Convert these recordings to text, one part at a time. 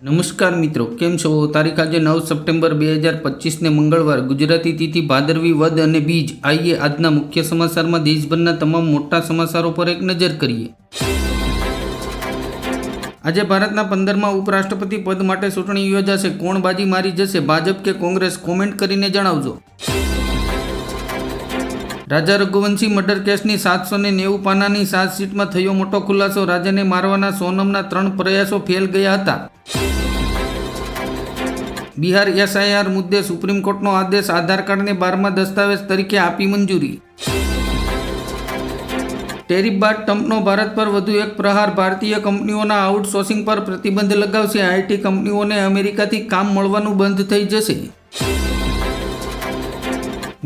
નમસ્કાર મિત્રો, કેમ છો? તારીખ આજે 9 સપ્ટેમ્બર 2025 ને મંગળવાર, ગુજરાતી તિથિ ભાદરવી વદ અને બીજ. આઈએ આજના મુખ્ય સમાચારમાં દેશભરના તમામ મોટા સમાચારો પર એક નજર કરીએ. આજે ભારતના 15મા ઉપરાષ્ટ્રપતિ પદ માટે ચૂંટણી યોજાશે. કોણ બાજી મારી જશે, ભાજપ કે કોંગ્રેસ? કોમેન્ટ કરીને જણાવજો. રાજા રઘુવંશી મર્ડર કેસની 790 પાનાની ચાર્જશીટમાં થયો મોટો ખુલાસો. રાજાને મારવાના સોનમના 3 પ્રયાસો ફેલ ગયા હતા. બિહાર એસઆઈઆર મુદ્દે સુપ્રીમ કોર્ટનો આદેશ. આધાર કાર્ડને 12મા દસ્તાવેજ તરીકે આપી મંજૂરી. ટેરિફ બાદ ટ્રમ્પનો ભારત પર વધુ એક પ્રહાર. ભારતીય કંપનીઓના આઉટસોર્સિંગ પર પ્રતિબંધ લગાવશે. આઈટી કંપનીઓને અમેરિકાથી કામ મળવાનું બંધ થઈ જશે.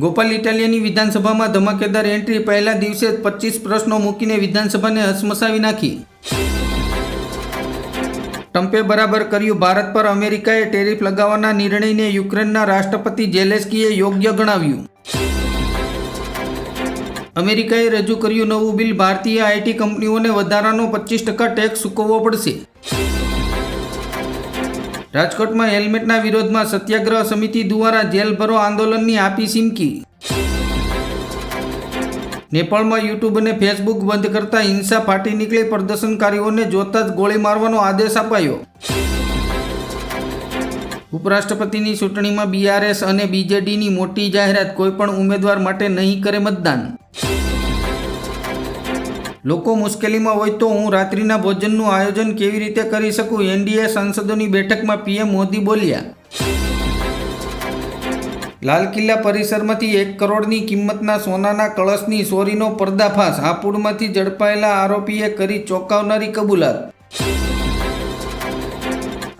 ગોપાલ ઇટાલિયાની વિધાનસભામાં ધમાકેદાર એન્ટ્રી. પહેલા દિવસે 25 પ્રશ્નો મૂકીને વિધાનસભાને હચમચાવી નાખી. ટ્રમ્પે બરાબર કર્યું. ભારત પર અમેરિકાએ ટેરિફ લગાવવાના નિર્ણયને યુક્રેનના રાષ્ટ્રપતિ ઝેલેન્સ્કીએ યોગ્ય ગણાવ્યું. અમેરિકાએ રજૂ કર્યું નવું બિલ. ભારતીય આઈટી કંપનીઓને વધારાનો 25% ટેક્સ ચૂકવવો પડશે. રાજકોટમાં હેલ્મેટના વિરોધમાં સત્યાગ્રહ સમિતિ દ્વારા જેલ ભરો આંદોલનની આપી ચીમકી. નેપાળમાં યુટ્યુબ અને ફેસબુક બંધ કરતા હિંસા ફાટી નીકળી. પ્રદર્શનકારીઓને જોતા જ ગોળી મારવાનો આદેશ અપાયો. ઉપરાષ્ટ્રપતિની ચૂંટણીમાં બીઆરએસ અને બીજેડીની મોટી જાહેરાત. કોઈપણ ઉમેદવાર માટે નહીં કરે મતદાન. લોકો મુશ્કેલીમાં હોય તો હું રાત્રિના ભોજનનું આયોજન કેવી રીતે કરી શકું? એનડીએ સાંસદોની બેઠકમાં પીએમ મોદી બોલ્યા. લાલ કિલ્લા પરિસરમાંથી 1 કરોડની કિંમતના સોનાના કળશની ચોરીનો પર્દાફાશ. હાપુડમાંથી ઝડપાયેલા આરોપીએ કરી ચોંકાવનારી કબૂલાત.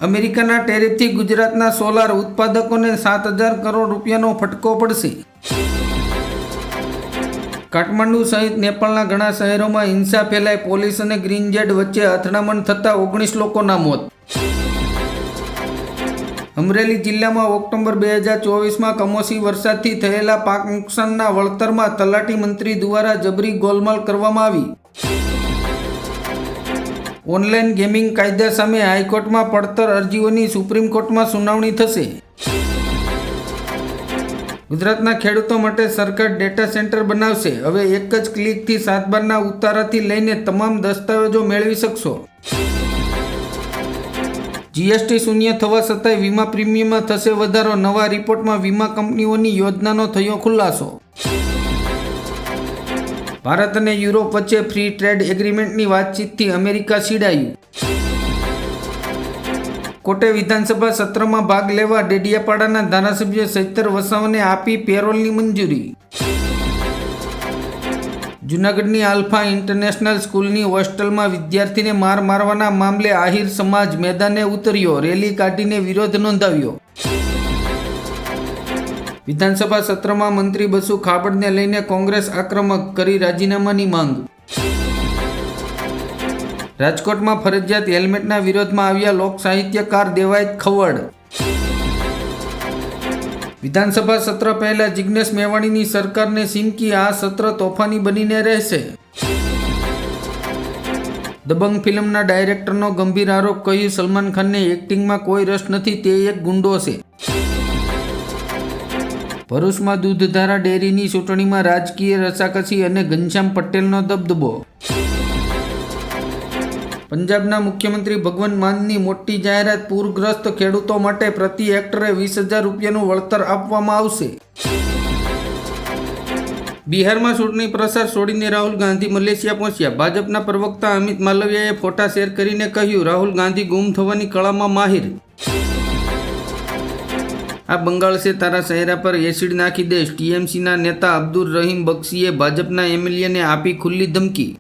અમેરિકાના ટેરિફથી ગુજરાતના સોલાર ઉત્પાદકોને 7,000 કરોડ રૂપિયાનો ફટકો પડશે. કાઠમાંડુ સહિત નેપાળના ઘણા શહેરોમાં હિંસા ફેલાઈ. પોલીસ અને ગ્રીન ઝેડ વચ્ચે અથડામણ થતાં 19 લોકોના મોત. અમરેલી જિલ્લામાં ઓક્ટોબર 2024માં કમોસમી વરસાદથી થયેલા પાક નુકસાનના વળતરમાં તલાટી મંત્રી દ્વારા જબરી ગોલમાલ કરવામાં આવી. ઓનલાઈન ગેમિંગ કાયદા સામે હાઈકોર્ટમાં પડતર અરજીઓની સુપ્રીમ કોર્ટમાં સુનાવણી થશે. ગુજરાતના ખેડૂતો માટે સરકાર ડેટા સેન્ટર બનાવશે. હવે એક જ ક્લિકથી 7/12ના ઉતારાથી લઈને તમામ દસ્તાવેજો મેળવી શકશો. જીએસટી શૂન્ય થવા છતાંય વીમા પ્રીમિયમમાં થશે વધારો. નવા રિપોર્ટમાં વીમા કંપનીઓની યોજનાનો થયો ખુલાસો. ભારત અને યુરોપ વચ્ચે ફ્રી ટ્રેડ એગ્રીમેન્ટની વાતચીતથી અમેરિકા છીડાયું. કોર્ટે વિધાનસભા સત્રમાં ભાગ લેવા ડેડિયાપાડાના ધારાસભ્ય ચૈતર વસાવાને આપી પેરોલની મંજૂરી. જૂનાગઢની આલ્ફા ઇન્ટરનેશનલ સ્કૂલની હોસ્ટેલમાં વિદ્યાર્થીને મારવાના મામલે આહિર સમાજ મેદાને ઉતર્યો. રેલી કાઢીને વિરોધ નોંધાવ્યો. વિધાનસભા સત્રમાં મંત્રી બસુ ખાબડને લઈને કોંગ્રેસ આક્રમક, કરી રાજીનામાની માંગ. રાજકોટમાં ફરજિયાત હેલ્મેટના વિરોધમાં આવ્યા લોક સાહિત્યકાર દેવાયત ખવડ. વિધાનસભા સત્ર પહેલા જિગ્નેશ મેવાણીની સરકારને ચીમકી. આ સત્ર તોફાની બનીને રહેશે. દબંગ ફિલ્મના ડાયરેક્ટરનો ગંભીર આરોપ. કહ્યું, સલમાન ખાનને એક્ટિંગમાં કોઈ રસ નથી, તે એક ગુંડો છે. ભરૂચમાં દૂધધારા ડેરીની ચૂંટણીમાં રાજકીય રસાકસી અને ઘનશ્યામ પટેલનો દબદબો. પંજાબના મુખ્યમંત્રી ભગવંત માનની મોટી જાહેરાત. પૂરગ્રસ્ત ખેડૂતો માટે પ્રતિ હેક્ટરે 20,000 રૂપિયાનું વળતર આપવામાં આવશે. બિહારમાં ચૂંટણી પ્રચાર છોડીને રાહુલ ગાંધી મલેશિયા પહોંચ્યા. ભાજપના પ્રવક્તા અમિત માલવિયાએ ફોટા શેર કરીને કહ્યું, રાહુલ ગાંધી ગુમ થવાની કળામાં માહિર. આ બંગાળ છે, તારા ચહેરા પર એસિડ નાખી દેશ. ટીએમસીના નેતા અબ્દુલ રહીમ બક્ષીએ ભાજપના એમએલએને આપી ખુલ્લી ધમકી.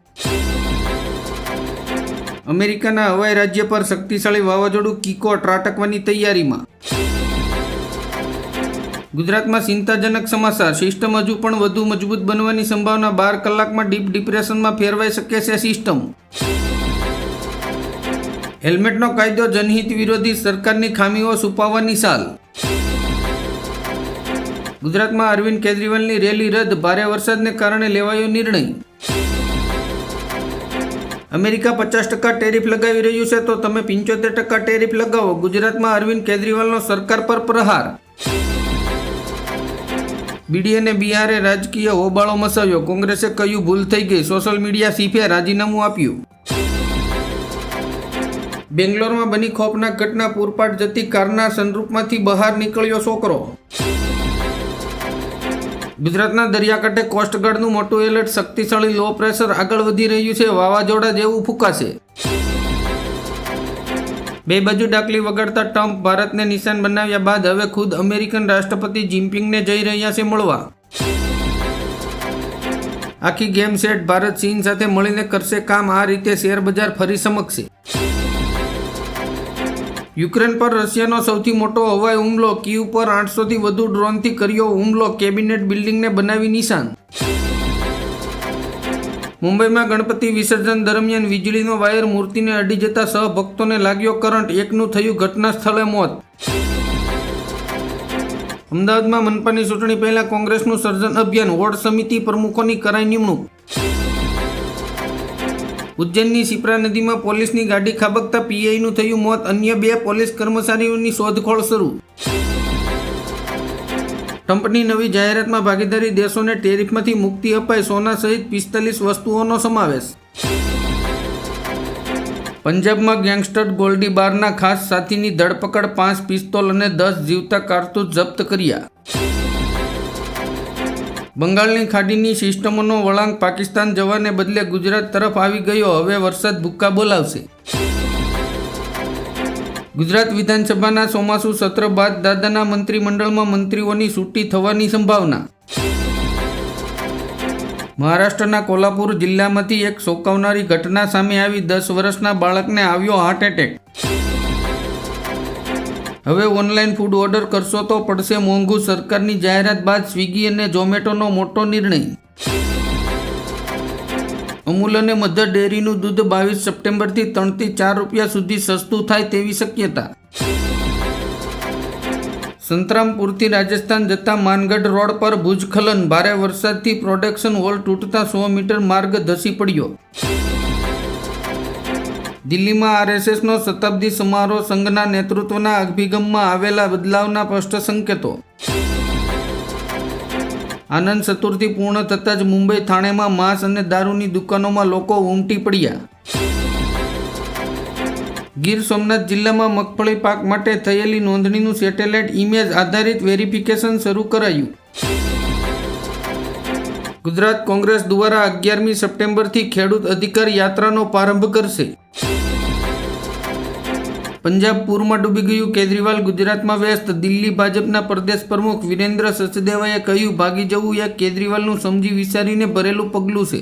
અમેરિકાના હવાઈ રાજ્ય પર શક્તિશાળી વાવાઝોડું કિકો ત્રાટકવાની તૈયારીમાં. ગુજરાતમાં ચિંતાજનક સમાચાર. સિસ્ટમ હજુ પણ વધુ મજબૂત બનવાની સંભાવના. 12 કલાકમાં ડીપ ડિપ્રેશનમાં ફેરવાઈ શકે છે સિસ્ટમ. હેલ્મેટનો કાયદો જનહિત વિરોધી, સરકારની ખામીઓ છુપાવવાની ચાલ. ગુજરાતમાં અરવિંદ કેજરીવાલની રેલી રદ. ભારે વરસાદને કારણે લેવાયો નિર્ણય. અમેરિકા 50% ટેરિફ લગાવી રહ્યું છે તો તમે 75% ટેરિફ લગાવો. ગુજરાતમાં અરવિંદ કેજરીવાલનો સરકાર પર પ્રહાર. બીડી અને બિહારે રાજકીય હોબાળો મચાવ્યો. કોંગ્રેસે કહ્યું ભૂલ થઈ ગઈ. સોશિયલ મીડિયા ચીફે રાજીનામું આપ્યું. બેંગ્લોરમાં બની ખોફનાક ઘટના. પૂરપાટ જતી કારના સનરૂફમાંથી બહાર નીકળ્યો છોકરો. ગુજરાતના દરિયાકાંઠે કોસ્ટગાર્ડનું મોટું એલર્ટ. શક્તિશાળી લો પ્રેશર આગળ વધી રહ્યું છે. વાવાઝોડા જેવું ફૂંકાશે. બે બાજુ ડાકલી વગાડતા ટ્રમ્પ ભારતને નિશાન બનાવ્યા બાદ હવે ખુદ અમેરિકન રાષ્ટ્રપતિ જિનપિંગને જઈ રહ્યા છે મળવા. આખી ગેમ સેટ. ભારત ચીન સાથે મળીને કરશે કામ. આ રીતે શેર બજાર ફરી ચમકશે. યુક્રેન પર રશિયાનો સૌથી મોટો હવાઈ હુમલો. કીવ પર 800થી વધુ ડ્રોનથી કર્યો હુમલો. કેબિનેટ બિલ્ડિંગને બનાવી નિશાન. મુંબઈમાં ગણપતિ વિસર્જન દરમિયાન વીજળીનો વાયર મૂર્તિને અડી જતા સહભક્તોને લાગ્યો કરંટ. એકનું થયું ઘટના સ્થળે મોત. અમદાવાદમાં મનપાની ચૂંટણી પહેલા કોંગ્રેસનું સર્જન અભિયાન. વોર્ડ સમિતિ પ્રમુખોની કરાઈ નિમણૂક. ઉજ્જૈનની શિપ્રા નદીમાં પોલીસની ગાડી ખાબકતા પીઆઈનું થયું મોત. અન્ય 2 પોલીસ કર્મચારીઓની શોધખોળ શરૂ. ટ્રમ્પની નવી જાહેરાતમાં ભાગીદારી દેશોને ટેરિફમાંથી મુક્તિ અપાય. સોના સહિત 45 વસ્તુઓનો સમાવેશ. પંજાબમાં ગેંગસ્ટર ગોલ્ડી બારના ખાસ સાથીની ધરપકડ. 5 પિસ્તોલ અને 10 જીવતા કારતૂસ જપ્ત કર્યા. બંગાળની ખાડીની સિસ્ટમોનો વળાંક પાકિસ્તાન જવાને બદલે ગુજરાત તરફ આવી ગયો. હવે વરસાદ ભૂક્કા બોલાવશે. ગુજરાત વિધાનસભાના ચોમાસુ સત્ર બાદ દાદાના મંત્રીમંડળમાં મંત્રીઓની છૂટી થવાની સંભાવના. મહારાષ્ટ્રના કોલ્હાપુર જિલ્લામાંથી એક ચોંકાવનારી ઘટના સામે આવી. 10 વર્ષના બાળકને આવ્યો હાર્ટ એટેક. હવે ઓનલાઈન ફૂડ ઓર્ડર કરશો તો પડશે મોંઘું. સરકારની જાહેરાત બાદ સ્વિગી અને ઝોમેટોનો મોટો નિર્ણય. અમૂલ અને મધર ડેરીનું દૂધ 22 સપ્ટેમ્બરથી 3 થી 4 રૂપિયા સુધી સસ્તું થાય તેવી શક્યતા. સંતરામપુરથી રાજસ્થાન જતા માનગઢ રોડ પર ભૂસ્ખલન. ભારે વરસાદથી પ્રોડક્શન વોલ તૂટતા 100 મીટર માર્ગ ધસી પડ્યો. દિલ્હીમાં આરએસએસનો શતાબ્દી સમારોહ. સંઘના નેતૃત્વના અભિગમમાં આવેલા બદલાવના સ્પષ્ટ સંકેતો. આનંદ ચતુર્થી પૂર્ણ થતાં જ મુંબઈ થાણેમાં માંસ અને દારૂની દુકાનોમાં લોકો ઉમટી પડ્યા. ગીર સોમનાથ જિલ્લામાં મગફળી પાક માટે થયેલી નોંધણીનું સેટેલાઇટ ઇમેજ આધારિત વેરિફિકેશન શરૂ કરાયું. ગુજરાત કોંગ્રેસ દ્વારા 11મી સપ્ટેમ્બરથી ખેડૂત અધિકાર યાત્રાનો પ્રારંભ કરશે. પંજાબ પૂરમાં ડૂબી ગયું. કેજરીવાલ ગુજરાતમાં વ્યસ્ત. દિલ્હી ભાજપના પ્રદેશ પ્રમુખ વિરેન્દ્ર સચદેવાએ કહ્યું ભાગી જવું એ કેજરીવાલનું સમજી વિચારીને ભરેલું પગલું છે.